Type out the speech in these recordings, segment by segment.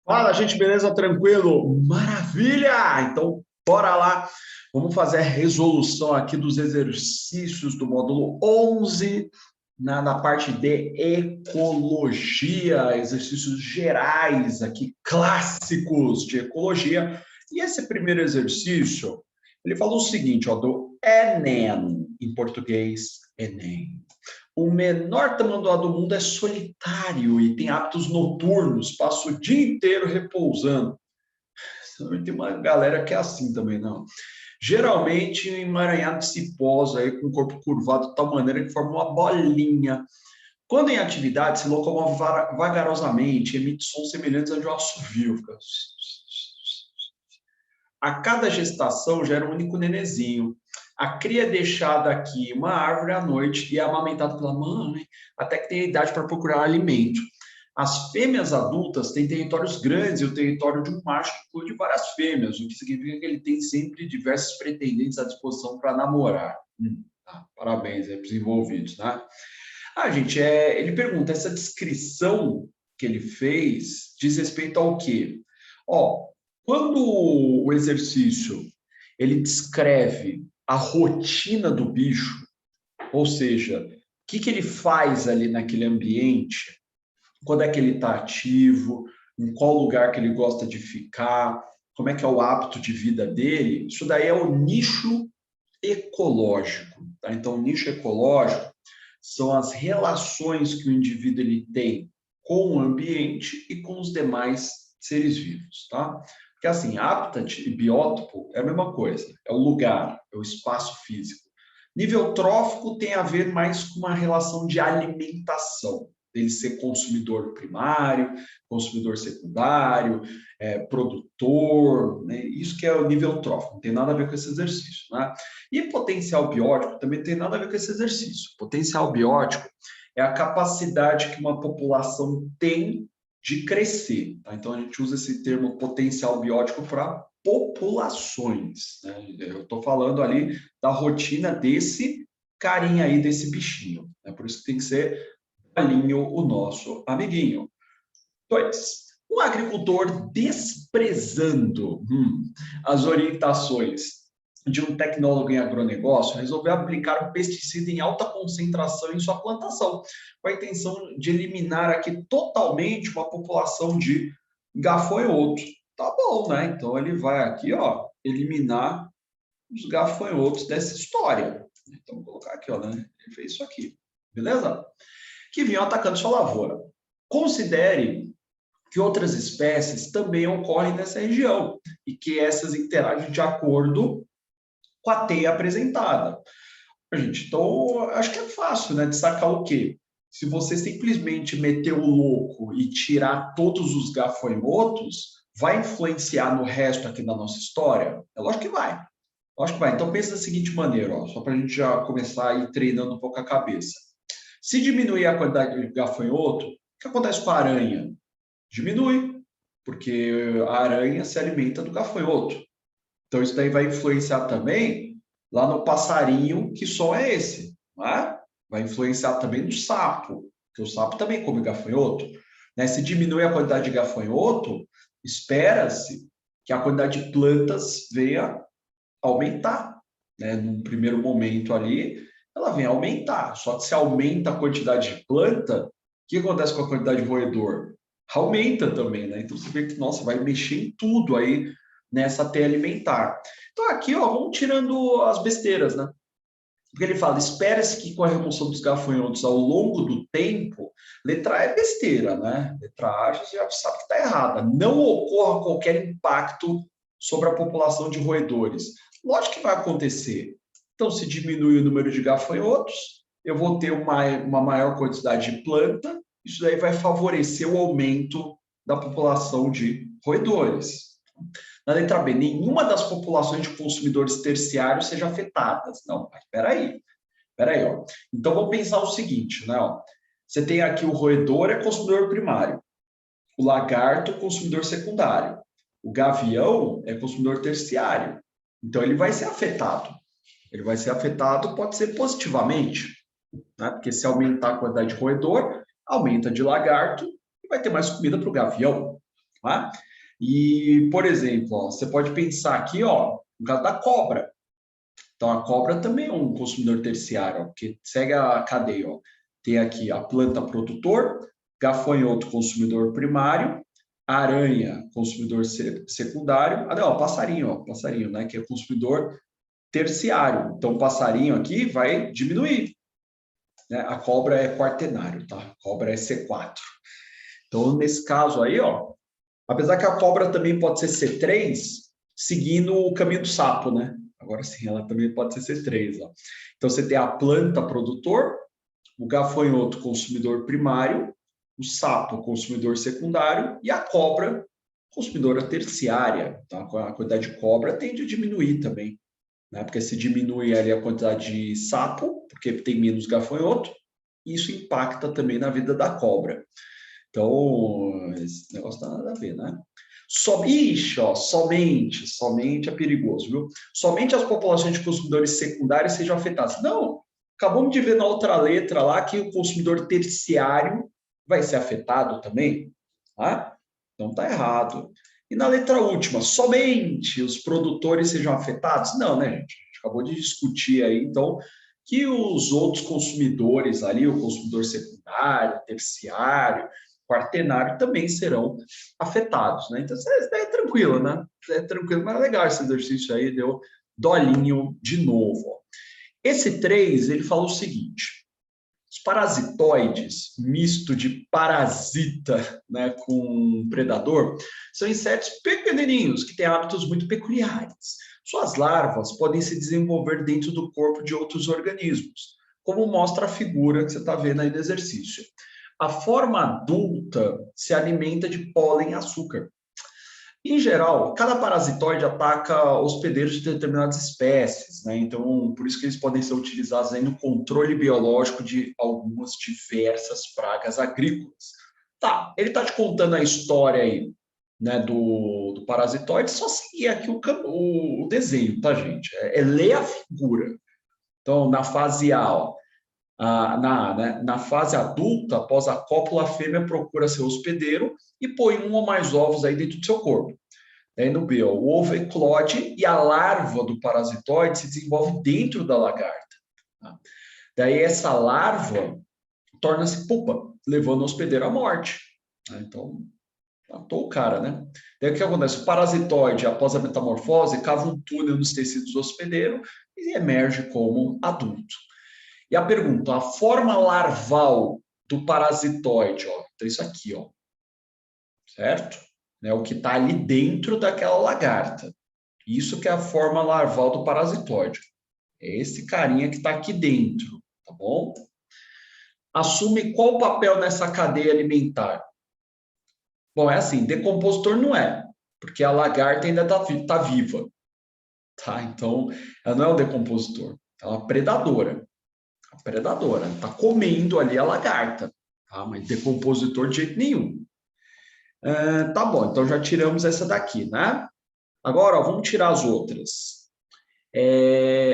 Fala, gente, beleza? Tranquilo? Maravilha! Então, bora lá. Vamos fazer a resolução aqui dos exercícios do módulo 11, na parte de ecologia, exercícios gerais aqui, clássicos de ecologia. E esse primeiro exercício, ele falou o seguinte, ó, do Enem, em português, Enem. O menor tamanduá do mundo é solitário e tem hábitos noturnos, passa o dia inteiro repousando. Tem uma galera que é assim também, não. Geralmente emaranhado de cipós, aí, com o corpo curvado de tal maneira que forma uma bolinha. Quando em atividade, se locomove vagarosamente, emite sons semelhantes ao de um assovio. Fica... A cada gestação gera um único nenezinho. A cria é deixada aqui uma árvore à noite e é amamentada pela mãe até que tenha idade para procurar alimento. As fêmeas adultas têm territórios grandes e o território de um macho que cuida de várias fêmeas, o que significa que ele tem sempre diversos pretendentes à disposição para namorar. Parabéns aí para os envolvidos, né? Gente, ele pergunta, essa descrição que ele fez diz respeito ao quê? Ó, quando o exercício ele descreve a rotina do bicho, ou seja, o que ele faz ali naquele ambiente, quando é que ele está ativo, em qual lugar que ele gosta de ficar, como é que é o hábito de vida dele, isso daí é o nicho ecológico. Tá? Então, o nicho ecológico são as relações que o indivíduo ele tem com o ambiente e com os demais seres vivos, tá? Porque assim, habitat e biótopo é a mesma coisa, é o lugar, é o espaço físico. Nível trófico tem a ver mais com uma relação de alimentação, dele ser consumidor primário, consumidor secundário, produtor, né? Isso que é o nível trófico, não tem nada a ver com esse exercício, né? E potencial biótico também tem nada a ver com esse exercício. Potencial biótico é a capacidade que uma população tem de crescer. Tá? Então, a gente usa esse termo potencial biótico para populações. Né? Eu estou falando ali da rotina desse carinha aí, desse bichinho. Né? Por isso que tem que ser galinho o nosso amiguinho. 2. Um agricultor desprezando as orientações de um tecnólogo em agronegócio resolveu aplicar um pesticida em alta concentração em sua plantação, com a intenção de eliminar aqui totalmente uma população de gafanhotos. Tá bom, né? Então ele vai aqui, ó, eliminar os gafanhotos dessa história. Então vou colocar aqui, ó, né? Ele fez isso aqui, beleza? Que vinham atacando sua lavoura. Considere que outras espécies também ocorrem nessa região e que essas interagem de acordo com a teia apresentada. Gente, então, acho que é fácil, né, de sacar o quê? Se você simplesmente meter o louco e tirar todos os gafanhotos, vai influenciar no resto aqui da nossa história? É lógico que vai. Lógico que vai. Então, pensa da seguinte maneira, ó, só para a gente já começar a ir treinando um pouco a cabeça. Se diminuir a quantidade de gafanhoto, o que acontece com a aranha? Diminui, porque a aranha se alimenta do gafanhoto. Então, isso daí vai influenciar também lá no passarinho, que som é esse? Não é? Vai influenciar também no sapo, porque o sapo também come gafanhoto. Né? Se diminui a quantidade de gafanhoto, espera-se que a quantidade de plantas venha aumentar. Né? Num primeiro momento ali, ela vem aumentar. Só que se aumenta a quantidade de planta, o que acontece com a quantidade de roedor? Aumenta também, né? Então você vê que, nossa, vai mexer em tudo aí nessa teia alimentar. Então aqui, ó, vamos tirando as besteiras, né? Porque ele fala, espera-se que com a remoção dos gafanhotos ao longo do tempo, letra A é besteira, né? Letra A a gente já sabe que está errada. Não ocorra qualquer impacto sobre a população de roedores. Lógico que vai acontecer. Então, se diminui o número de gafanhotos, eu vou ter uma maior quantidade de planta, isso daí vai favorecer o aumento da população de roedores. Na letra B, nenhuma das populações de consumidores terciários seja afetadas. Não, mas espera aí, ó. Então vamos pensar o seguinte, né? Ó. Você tem aqui o roedor é consumidor primário, o lagarto consumidor secundário, o gavião é consumidor terciário. Então ele vai ser afetado. Ele vai ser afetado, pode ser positivamente, né? Porque se aumentar a quantidade de roedor, aumenta de lagarto e vai ter mais comida para o gavião. Tá? E, por exemplo, ó, você pode pensar aqui, ó, no caso da cobra. Então, a cobra também é um consumidor terciário, ó, porque segue a cadeia. Ó. Tem aqui a planta produtor, gafanhoto consumidor primário, aranha consumidor secundário, não, passarinho, né, que é consumidor terciário. Então, o passarinho aqui vai diminuir. Né? A cobra é quaternário, tá? A cobra é C4. Então, nesse caso aí, ó, apesar que a cobra também pode ser C3, seguindo o caminho do sapo, né? Agora sim, ela também pode ser C3. Ó. Então, você tem a planta produtor, o gafanhoto consumidor primário, o sapo consumidor secundário e a cobra consumidora terciária. Tá? A quantidade de cobra tende a diminuir também, né? Porque se diminui ali a quantidade de sapo, porque tem menos gafanhoto, isso impacta também na vida da cobra. Então, esse negócio não tem nada a ver, né? Ixi, ó, somente é perigoso, viu? Somente as populações de consumidores secundários sejam afetadas. Não, acabamos de ver na outra letra lá que o consumidor terciário vai ser afetado também, tá? Então tá errado. E na letra última, somente os produtores sejam afetados? Não, né, gente? A gente acabou de discutir aí, então, que os outros consumidores ali, o consumidor secundário, terciário, quaternário, também serão afetados, né? Então, isso é tranquilo, né? É tranquilo, mas é legal esse exercício aí, deu dolinho de novo. Esse 3, ele fala o seguinte, os parasitoides, misto de parasita, né, com predador, são insetos pequenininhos que têm hábitos muito peculiares. Suas larvas podem se desenvolver dentro do corpo de outros organismos, como mostra a figura que você está vendo aí no exercício. A forma adulta se alimenta de pólen e açúcar. Em geral, cada parasitoide ataca hospedeiros de determinadas espécies, né? Então, por isso que eles podem ser utilizados aí no controle biológico de algumas diversas pragas agrícolas. Tá, ele está te contando a história aí, né, do parasitoide, só seguir aqui o desenho, tá, gente? É ler a figura. Então, na fase A, ó, na fase adulta, após a cópula, a fêmea procura seu hospedeiro e põe um ou mais ovos aí dentro do seu corpo. Aí no B, ó, o ovo eclode e a larva do parasitoide se desenvolve dentro da lagarta. Tá? Daí essa larva torna-se pupa, levando o hospedeiro à morte. Tá? Então, matou o cara, né? Daí o que acontece? O parasitoide, após a metamorfose, cava um túnel nos tecidos do hospedeiro e emerge como adulto. E a pergunta, a forma larval do parasitoide, ó, então isso aqui, ó, certo? Né, o que está ali dentro daquela lagarta. Isso que é a forma larval do parasitoide. É esse carinha que está aqui dentro, tá bom? Assume qual papel nessa cadeia alimentar? Bom, é assim, decompositor não é, porque a lagarta ainda está viva, tá? Então, ela não é o decompositor, ela é uma predadora. A predadora, está comendo ali a lagarta, tá? Mas decompositor de jeito nenhum. Tá bom, então já tiramos essa daqui, né? Agora, ó, vamos tirar as outras.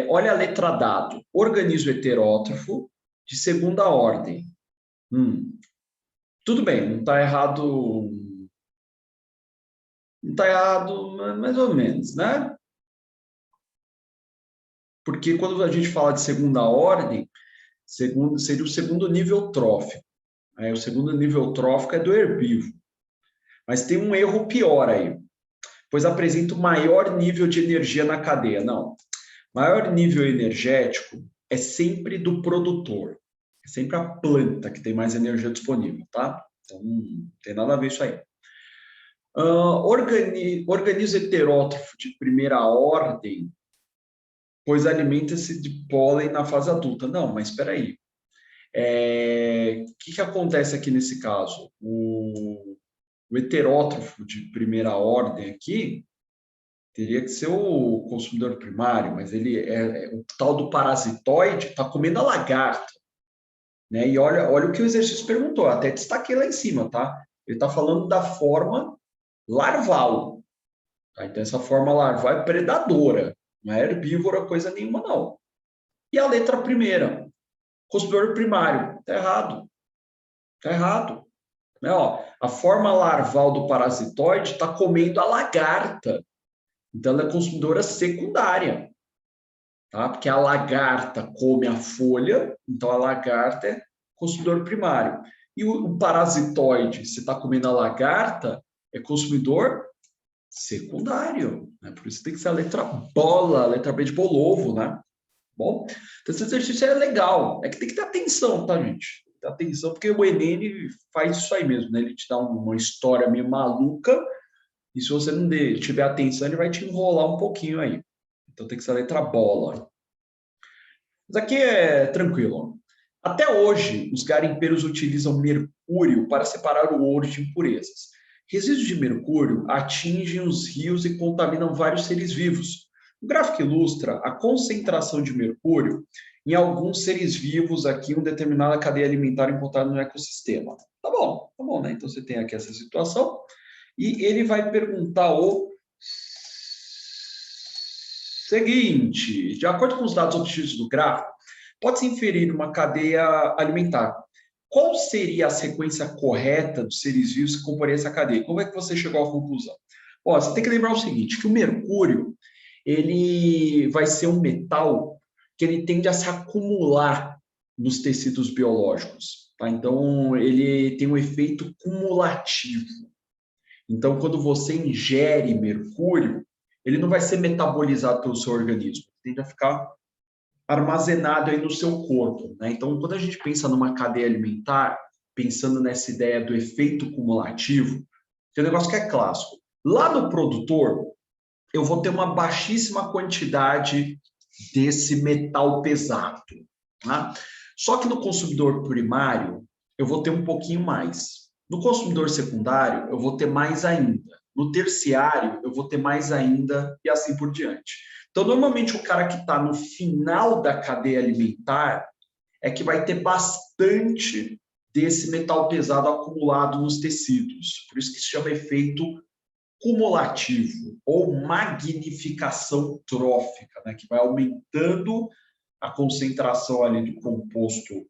Olha a letra dado. Organismo heterótrofo de segunda ordem. Tudo bem, não está errado. Não está errado, mais ou menos, né? Porque quando a gente fala de segunda ordem, seria o segundo nível trófico. O segundo nível trófico é do herbívoro. Mas tem um erro pior aí, pois apresenta o maior nível de energia na cadeia. Não. Maior nível energético é sempre do produtor. É sempre a planta que tem mais energia disponível, tá? Então, não tem nada a ver isso aí. Organismo heterótrofo de primeira ordem, pois alimenta-se de pólen na fase adulta. Não, mas espera aí. O que acontece aqui nesse caso? O heterótrofo de primeira ordem aqui teria que ser o consumidor primário, mas ele o tal do parasitoide está comendo a lagarta. Né? E olha o que o exercício perguntou, até destaquei lá em cima, tá? Ele está falando da forma larval. Tá? Então, essa forma larval é predadora, não é herbívora coisa nenhuma, não. E a letra primeira, consumidor primário, está errado. Está errado. Né? Ó, A forma larval do parasitoide está comendo a lagarta. Então, ela é consumidora secundária. Tá? Porque a lagarta come a folha, então a lagarta é consumidor primário. E o parasitoide, se está comendo a lagarta, é consumidor secundário. Né? Por isso tem que ser a letra bola, a letra B de bolovo, né? Bom, então esse exercício é legal. É que tem que ter atenção, tá, gente? Tem que ter atenção, porque o Enem faz isso aí mesmo, né? Ele te dá uma história meio maluca, e se você não tiver atenção, ele vai te enrolar um pouquinho aí. Então tem que ser a letra bola. Mas aqui é tranquilo. Até hoje, os garimpeiros utilizam mercúrio para separar o ouro de impurezas. Resíduos de mercúrio atingem os rios e contaminam vários seres vivos. O gráfico ilustra a concentração de mercúrio em alguns seres vivos aqui, em uma determinada cadeia alimentar encontrada no ecossistema. Tá bom, né? Então você tem aqui essa situação. E ele vai perguntar o seguinte: de acordo com os dados obtidos do gráfico, pode-se inferir uma cadeia alimentar. Qual seria a sequência correta dos seres vivos que compõem essa cadeia? Como é que você chegou à conclusão? Ó, você tem que lembrar o seguinte, que o mercúrio, ele vai ser um metal que ele tende a se acumular nos tecidos biológicos. Tá? Então, ele tem um efeito cumulativo. Então, quando você ingere mercúrio, ele não vai ser metabolizado pelo seu organismo, ele tende a ficar armazenado aí no seu corpo, né? Então, quando a gente pensa numa cadeia alimentar, pensando nessa ideia do efeito cumulativo, tem um negócio que é clássico. Lá no produtor, eu vou ter uma baixíssima quantidade desse metal pesado, tá? Só que no consumidor primário, eu vou ter um pouquinho mais. No consumidor secundário, eu vou ter mais ainda. No terciário, eu vou ter mais ainda e assim por diante. Então, normalmente, o cara que está no final da cadeia alimentar é que vai ter bastante desse metal pesado acumulado nos tecidos. Por isso que se chama efeito cumulativo ou magnificação trófica, né? Que vai aumentando a concentração ali do composto,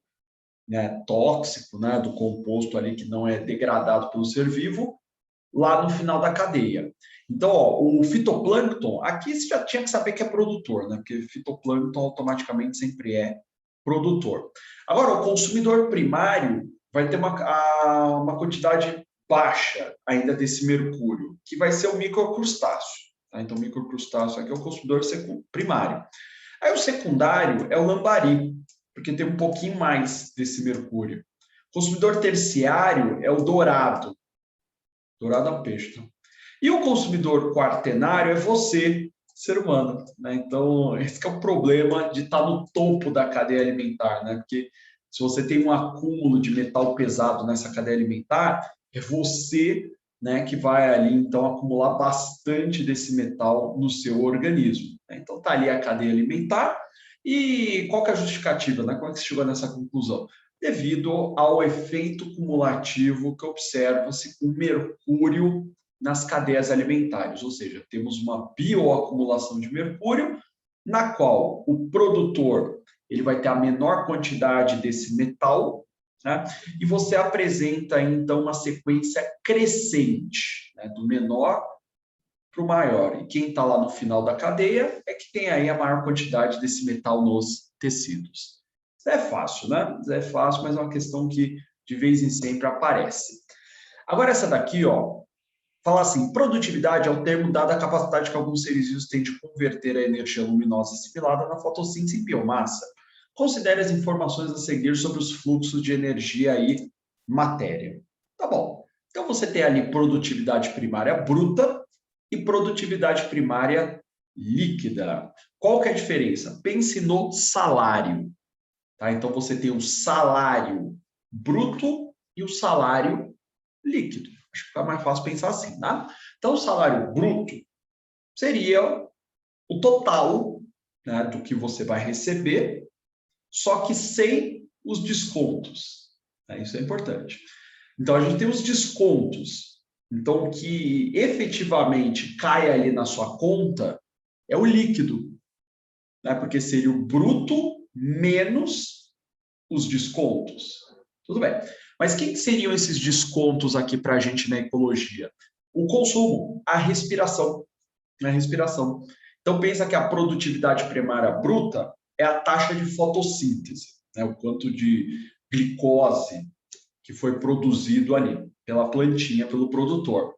né, tóxico, né, do composto ali que não é degradado pelo ser vivo, lá no final da cadeia. Então, ó, o fitoplâncton, aqui você já tinha que saber que é produtor, né? Porque fitoplâncton automaticamente sempre é produtor. Agora, o consumidor primário vai ter uma quantidade baixa ainda desse mercúrio, que vai ser o microcrustáceo. Tá? Então, o microcrustáceo aqui é o consumidor primário. Aí o secundário é o lambari, porque tem um pouquinho mais desse mercúrio. O consumidor terciário é o dourado. Dourado a peixe. Tá? E o consumidor quaternário é você, ser humano. Né? Então, esse é o problema de estar no topo da cadeia alimentar. Né? Porque se você tem um acúmulo de metal pesado nessa cadeia alimentar, é você, né, que vai ali, então, acumular bastante desse metal no seu organismo. Né? Então, está ali a cadeia alimentar. E qual que é a justificativa? Né? Como é que você chegou nessa conclusão? Devido ao efeito cumulativo que observa-se com mercúrio nas cadeias alimentares, ou seja, temos uma bioacumulação de mercúrio, na qual o produtor ele vai ter a menor quantidade desse metal, né? E você apresenta, então, uma sequência crescente, né? Do menor para o maior. E quem está lá no final da cadeia é que tem aí a maior quantidade desse metal nos tecidos. Isso é fácil, né? Isso é fácil, mas é uma questão que de vez em sempre aparece. Agora essa daqui, ó, fala assim, produtividade é o termo dado à capacidade que alguns seres vivos têm de converter a energia luminosa assimilada na fotossíntese em biomassa. Considere as informações a seguir sobre os fluxos de energia e matéria. Tá bom. Então você tem ali produtividade primária bruta e produtividade primária líquida. Qual que é a diferença? Pense no salário. Tá? Então você tem o salário bruto e o salário líquido. Acho que fica mais fácil pensar assim, tá? Então, o salário bruto seria o total, né, do que você vai receber, só que sem os descontos. Né? Isso é importante. Então, a gente tem os descontos. Então, o que efetivamente cai ali na sua conta é o líquido, né? Porque seria o bruto menos os descontos. Tudo bem. Mas quem que seriam esses descontos aqui para a gente na ecologia? O consumo, a respiração. A respiração. Então, pensa que a produtividade primária bruta é a taxa de fotossíntese, né? O quanto de glicose que foi produzido ali pela plantinha, pelo produtor.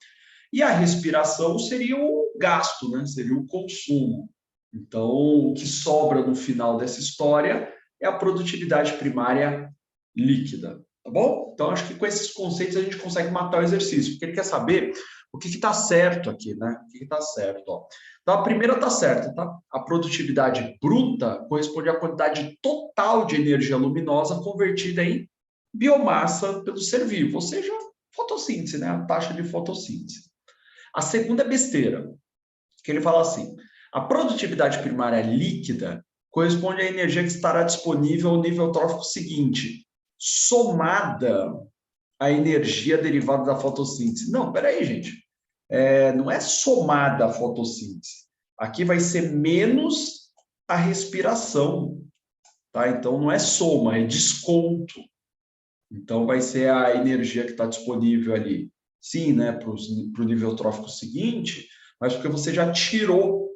E a respiração seria o gasto, né? Seria o consumo. Então, o que sobra no final dessa história é a produtividade primária líquida, tá bom? Então, acho que com esses conceitos a gente consegue matar o exercício, porque ele quer saber o que está certo aqui, né? O que está certo, ó. Então, a primeira está certa, tá? A produtividade bruta corresponde à quantidade total de energia luminosa convertida em biomassa pelo ser vivo, ou seja, fotossíntese, né? A taxa de fotossíntese. A segunda é besteira, que ele fala assim: a produtividade primária líquida corresponde à energia que estará disponível ao nível trófico seguinte, somada à energia derivada da fotossíntese. Não, peraí, gente. Não é somada a fotossíntese. Aqui vai ser menos a respiração, tá? Então não é soma, é desconto. Então vai ser a energia que está disponível ali, sim, né, para o nível trófico seguinte, mas porque você já tirou,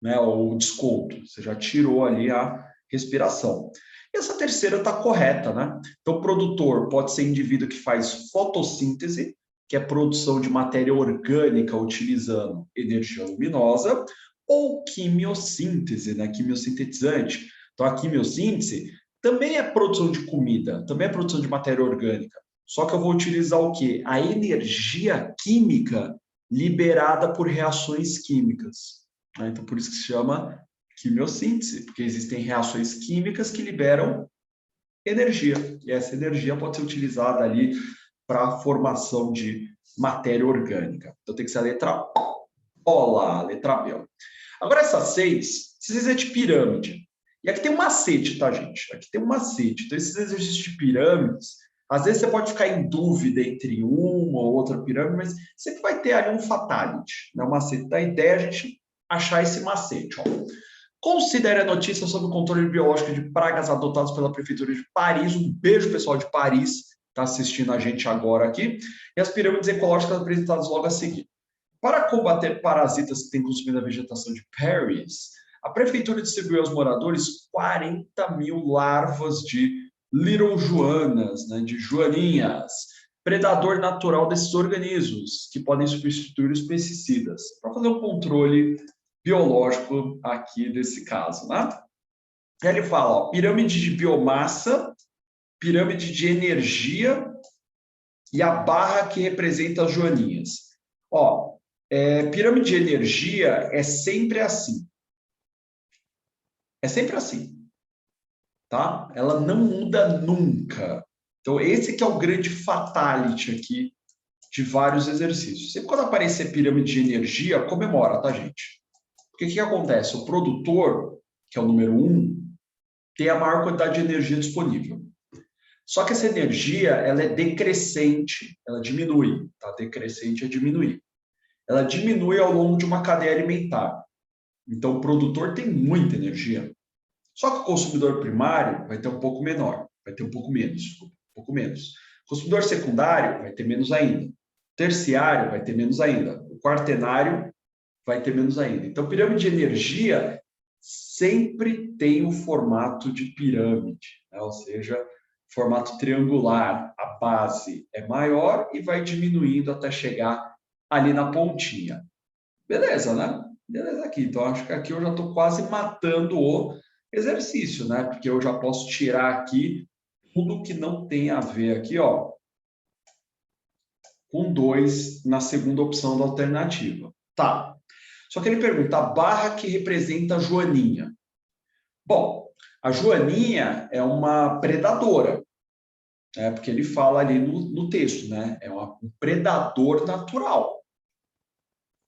né, o desconto, você já tirou ali a respiração. E essa terceira está correta, né? Então, o produtor pode ser indivíduo que faz fotossíntese, que é produção de matéria orgânica utilizando energia luminosa, ou quimiossíntese, né? Quimiosintetizante. Então, a quimiossíntese também é produção de comida, também é produção de matéria orgânica. Só que eu vou utilizar o quê? A energia química liberada por reações químicas. Né? Então, por isso que se chama quimiossíntese, porque existem reações químicas que liberam energia. E essa energia pode ser utilizada ali para a formação de matéria orgânica. Então, tem que ser a letra O lá, a letra B. Ó. Agora, essa 6 é de pirâmide. E aqui tem um macete, tá, gente? Aqui tem um macete. Então, esses exercícios de pirâmides, às vezes você pode ficar em dúvida entre uma ou outra pirâmide, mas sempre vai ter ali um fatality, né? Um macete. Da ideia é a gente achar esse macete. Ó. Considere a notícia sobre o controle biológico de pragas adotados pela Prefeitura de Paris. Um beijo, pessoal de Paris, está assistindo a gente agora aqui. E as pirâmides ecológicas apresentadas logo a seguir. Para combater parasitas que têm consumido a vegetação de Paris, a prefeitura distribuiu aos moradores 40 mil larvas de Little Joanas, né, de joaninhas, predador natural desses organismos, que podem substituir os pesticidas, para fazer um controle biológico aqui desse caso. Né? E ele fala, ó, pirâmide de biomassa, pirâmide de energia e a barra que representa as joaninhas. Ó, pirâmide de energia é sempre assim. É sempre assim. Tá? Ela não muda nunca. Então, esse que é o grande fatality aqui de vários exercícios. Sempre quando aparecer pirâmide de energia, comemora, tá, gente? Porque o que acontece? O produtor, que é o número 1, tem a maior quantidade de energia disponível. Só que essa energia, ela é decrescente, ela diminui, tá? Decrescente é diminuir. Ela diminui ao longo de uma cadeia alimentar. Então, o produtor tem muita energia. Só que o consumidor primário vai ter um pouco menor, vai ter um pouco menos, desculpa, um pouco menos. O consumidor secundário vai ter menos ainda. O terciário vai ter menos ainda. O quaternário vai ter menos ainda. Então, pirâmide de energia sempre tem o formato de pirâmide, né? Ou seja, formato triangular. A base é maior e vai diminuindo até chegar ali na pontinha. Beleza, né? Beleza aqui. Então, acho que aqui eu já estou quase matando o exercício, né? Porque eu já posso tirar aqui tudo que não tem a ver aqui, ó, com 2 na segunda opção da alternativa. Tá. Só que ele pergunta a barra que representa a joaninha. Bom, a joaninha é uma predadora, né? Porque ele fala ali no texto, né? É um predador natural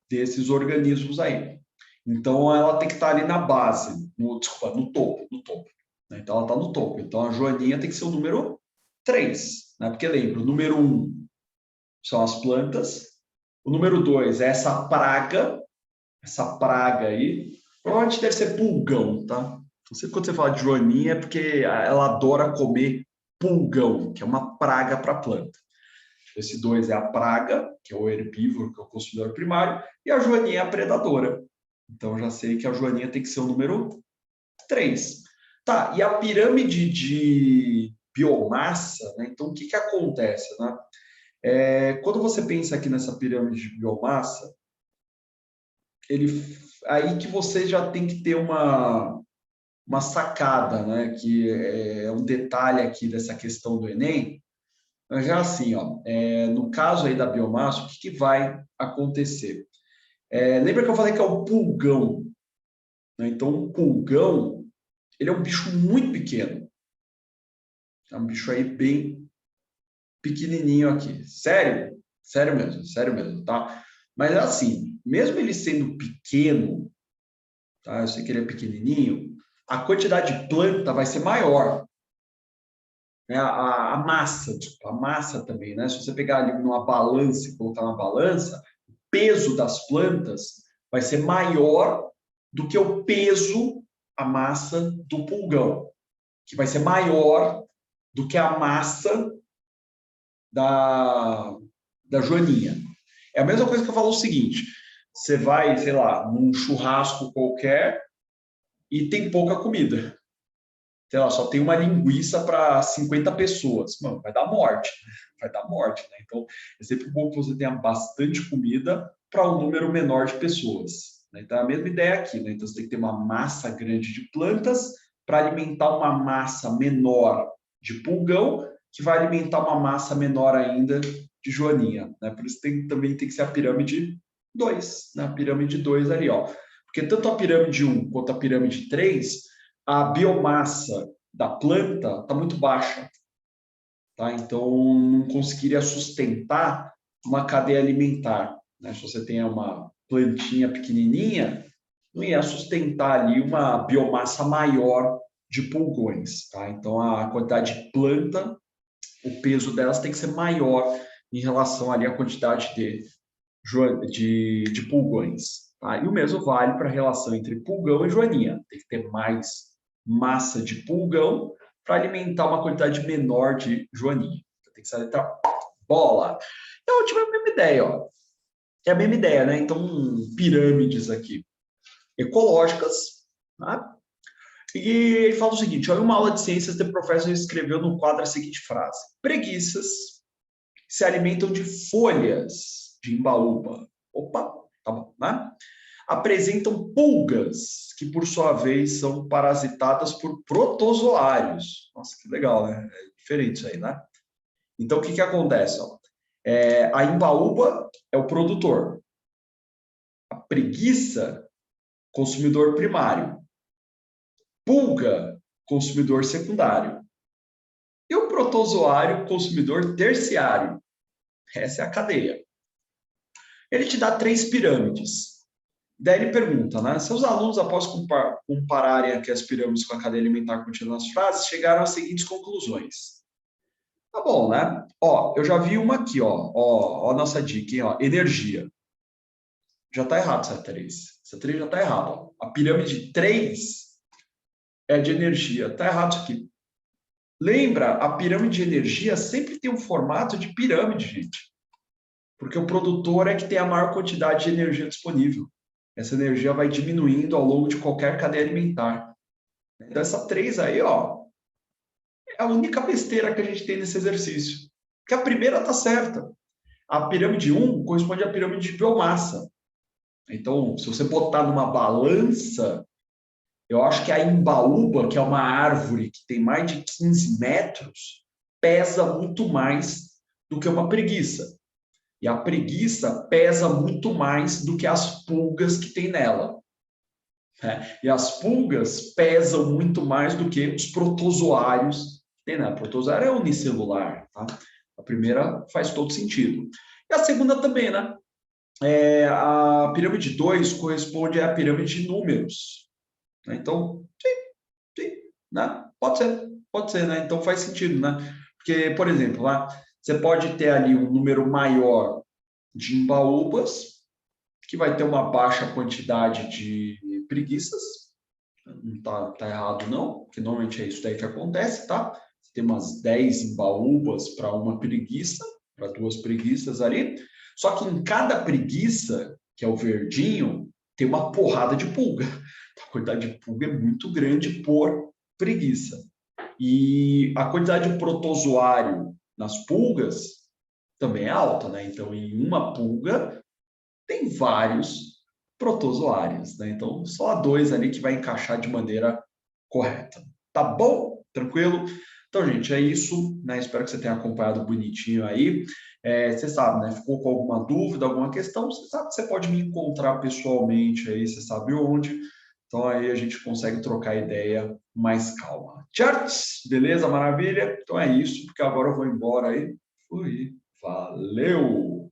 desses organismos aí. Então, ela tem que estar ali na base, desculpa, no topo, né? Então, ela está no topo. Então, a joaninha tem que ser o número 3, né? Porque lembra, o número 1 são as plantas, o número 2 é essa praga aí, provavelmente deve ser pulgão, tá? Não sei quando você fala de joaninha, é porque ela adora comer pulgão, que é uma praga para a planta. Esse 2 é a praga, que é o herbívoro, que é o consumidor primário, e a joaninha é a predadora. Então, já sei que a joaninha tem que ser o número 3. Tá, e a pirâmide de biomassa, né? Então, o que acontece, né? Quando você pensa aqui nessa pirâmide de biomassa, aí que você já tem que ter uma sacada, né? Que é um detalhe aqui dessa questão do Enem. Mas já assim, ó, no caso aí da biomassa, o que vai acontecer? Lembra que eu falei que é o pulgão, né? Então, o pulgão, ele é um bicho muito pequeno. É um bicho aí bem pequenininho aqui. Sério? Sério mesmo, tá? Mas assim, mesmo ele sendo pequeno, tá? Eu sei que ele é pequenininho, a quantidade de planta vai ser maior. Né? A massa, tipo, a massa também, né? Se você pegar ali numa balança e colocar na balança, o peso das plantas vai ser maior do que o peso, a massa do pulgão, que vai ser maior do que a massa da joaninha. É a mesma coisa que eu falo o seguinte, você vai, sei lá, num churrasco qualquer e tem pouca comida. Sei lá, só tem uma linguiça para 50 pessoas. Mano, vai dar morte, né? Vai dar morte, né? Então, é sempre bom que você tenha bastante comida para um número menor de pessoas. Né? Então, é a mesma ideia aqui, né? Então, você tem que ter uma massa grande de plantas para alimentar uma massa menor de pulgão, que vai alimentar uma massa menor ainda de joaninha. Né? Por isso também tem que ser a pirâmide 2, né? A pirâmide 2 ali, ó. Porque tanto a pirâmide 1 quanto a pirâmide 3 a biomassa da planta está muito baixa, tá? Então não conseguiria sustentar uma cadeia alimentar, né? Se você tem uma plantinha pequenininha, não ia sustentar ali uma biomassa maior de pulgões, tá? Então a quantidade de planta, o peso delas tem que ser maior em relação ali à quantidade de pulgões. Tá? E o mesmo vale para a relação entre pulgão e joaninha. Tem que ter mais massa de pulgão para alimentar uma quantidade menor de joaninha. Então, tem que ser a letra bola. E a última é a mesma ideia, ó. É a mesma ideia, né? Então, pirâmides aqui ecológicas, tá? E ele fala o seguinte, ó, em uma aula de ciências, o professor escreveu no quadro a seguinte frase: preguiças se alimentam de folhas de imbaúba. Opa, tá bom, né? Apresentam pulgas, que por sua vez são parasitadas por protozoários. Nossa, que legal, né? É diferente isso aí, né? Então, o que acontece? Ó? A imbaúba é o produtor. A preguiça, consumidor primário. Pulga, consumidor secundário. E o protozoário, consumidor terciário. Essa é a cadeia. Ele te dá 3 pirâmides. Daí ele pergunta, né? Seus alunos, após compararem aqui as pirâmides com a cadeia alimentar contida nas frases, chegaram às seguintes conclusões. Tá bom, né? Ó, eu já vi uma aqui, ó a nossa dica, hein? Ó, energia. Já tá errado essa 3. Essa 3 já tá errada. Ó. A pirâmide 3 é de energia. Tá errado isso aqui. Lembra, a pirâmide de energia sempre tem um formato de pirâmide, gente. Porque o produtor é que tem a maior quantidade de energia disponível. Essa energia vai diminuindo ao longo de qualquer cadeia alimentar. Então, essa 3 aí, ó, é a única besteira que a gente tem nesse exercício. Porque a primeira está certa. A pirâmide 1 corresponde à pirâmide de biomassa. Então, se você botar numa balança, eu acho que a imbaúba, que é uma árvore que tem mais de 15 metros, pesa muito mais do que uma preguiça. E a preguiça pesa muito mais do que as pulgas que tem nela. Né? E as pulgas pesam muito mais do que os protozoários que tem nela. O protozoário é unicelular. Tá? A primeira faz todo sentido. E a segunda também, né? A pirâmide 2 corresponde à pirâmide de números. Né? Então, sim, né? Pode ser, né? Então faz sentido, né? Porque, por exemplo, lá, você pode ter ali um número maior de imbaúbas, que vai ter uma baixa quantidade de preguiças. Não tá errado, não, porque normalmente é isso daí que acontece, tá? tem umas 10 baúbas para uma preguiça, para 2 preguiças ali. Só que em cada preguiça, que é o verdinho, tem uma porrada de pulga. A quantidade de pulga é muito grande por preguiça. E a quantidade de protozoário nas pulgas também é alta, né? Então, em uma pulga, tem vários protozoários, né? Então, só há 2 ali que vai encaixar de maneira correta. Tá bom? Tranquilo? Então, gente, é isso, né? Espero que você tenha acompanhado bonitinho aí. Você sabe, né? Ficou com alguma dúvida, alguma questão? Você sabe que você pode me encontrar pessoalmente aí, você sabe onde. Então, aí a gente consegue trocar ideia mais calma. Certo? Beleza? Maravilha? Então é isso, porque agora eu vou embora aí. Fui. Valeu!